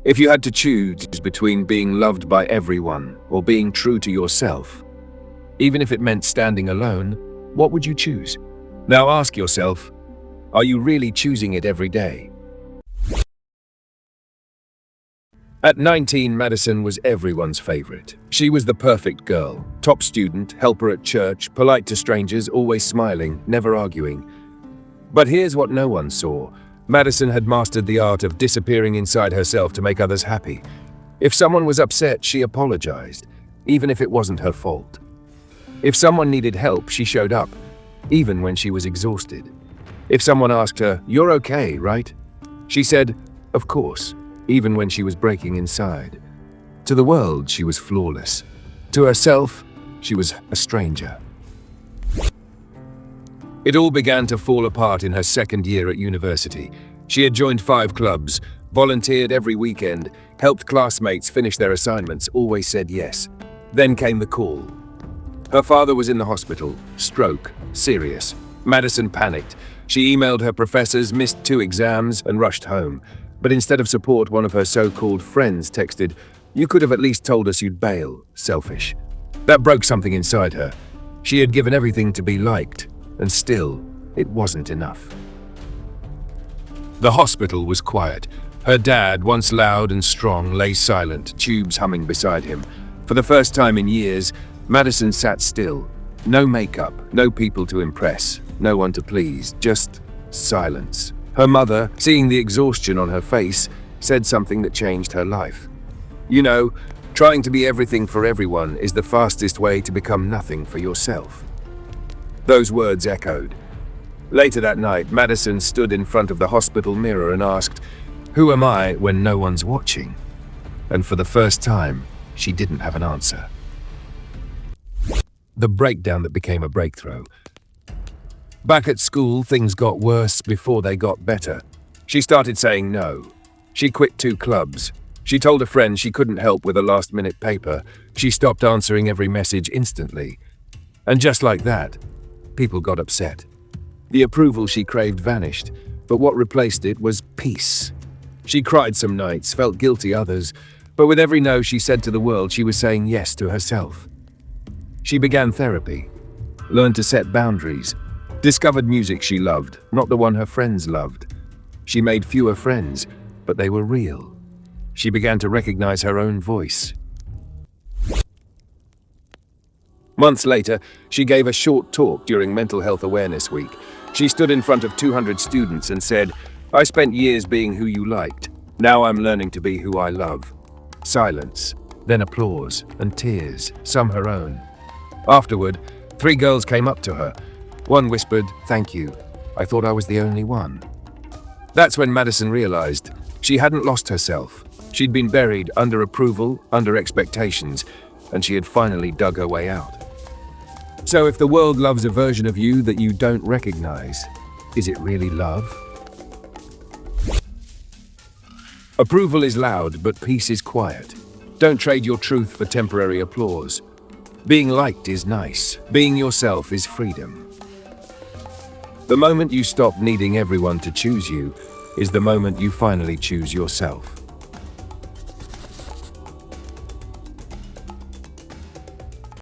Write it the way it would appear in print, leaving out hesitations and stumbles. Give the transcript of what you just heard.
If you had to choose between being loved by everyone or being true to yourself, even if it meant standing alone, what would you choose? Now ask yourself, are you really choosing it every day? At 19, Madison was everyone's favorite. She was the perfect girl, top student, helper at church, polite to strangers, always smiling, never arguing. But here's what no one saw. Madison had mastered the art of disappearing inside herself to make others happy. If someone was upset, she apologized, even if it wasn't her fault. If someone needed help, she showed up, even when she was exhausted. If someone asked her, "You're okay, right?" she said, "Of course," even when she was breaking inside. To the world, she was flawless. To herself, she was a stranger. It all began to fall apart in her second year at university. She had joined 5 clubs, volunteered every weekend, helped classmates finish their assignments, always said yes. Then came the call. Her father was in the hospital, stroke, serious. Madison panicked. She emailed her professors, missed 2 exams, and rushed home. But instead of support, one of her so-called friends texted, "You could have at least told us you'd bail, selfish." That broke something inside her. She had given everything to be liked, and still, it wasn't enough. The hospital was quiet. Her dad, once loud and strong, lay silent, tubes humming beside him. For the first time in years, Madison sat still. No makeup, no people to impress, no one to please, just silence. Her mother, seeing the exhaustion on her face, said something that changed her life. "You know, trying to be everything for everyone is the fastest way to become nothing for yourself." Those words echoed. Later that night, Madison stood in front of the hospital mirror and asked, "Who am I when no one's watching?" And for the first time, she didn't have an answer. The breakdown that became a breakthrough. Back at school, things got worse before they got better. She started saying no. She quit 2 clubs. She told a friend she couldn't help with a last-minute paper. She stopped answering every message instantly. And just like that, people got upset. The approval she craved vanished, but what replaced it was peace. She cried some nights, felt guilty others, but with every no she said to the world, she was saying yes to herself. She began therapy, learned to set boundaries, discovered music she loved, not the one her friends loved. She made fewer friends, but they were real. She began to recognize her own voice. Months later, she gave a short talk during Mental Health Awareness Week. She stood in front of 200 students and said, "I spent years being who you liked. Now I'm learning to be who I love." Silence, then applause, and tears, some her own. Afterward, 3 girls came up to her. One whispered, "Thank you. I thought I was the only one." That's when Madison realized she hadn't lost herself. She'd been buried under approval, under expectations, and she had finally dug her way out. So if the world loves a version of you that you don't recognize, is it really love? Approval is loud, but peace is quiet. Don't trade your truth for temporary applause. Being liked is nice. Being yourself is freedom. The moment you stop needing everyone to choose you is the moment you finally choose yourself.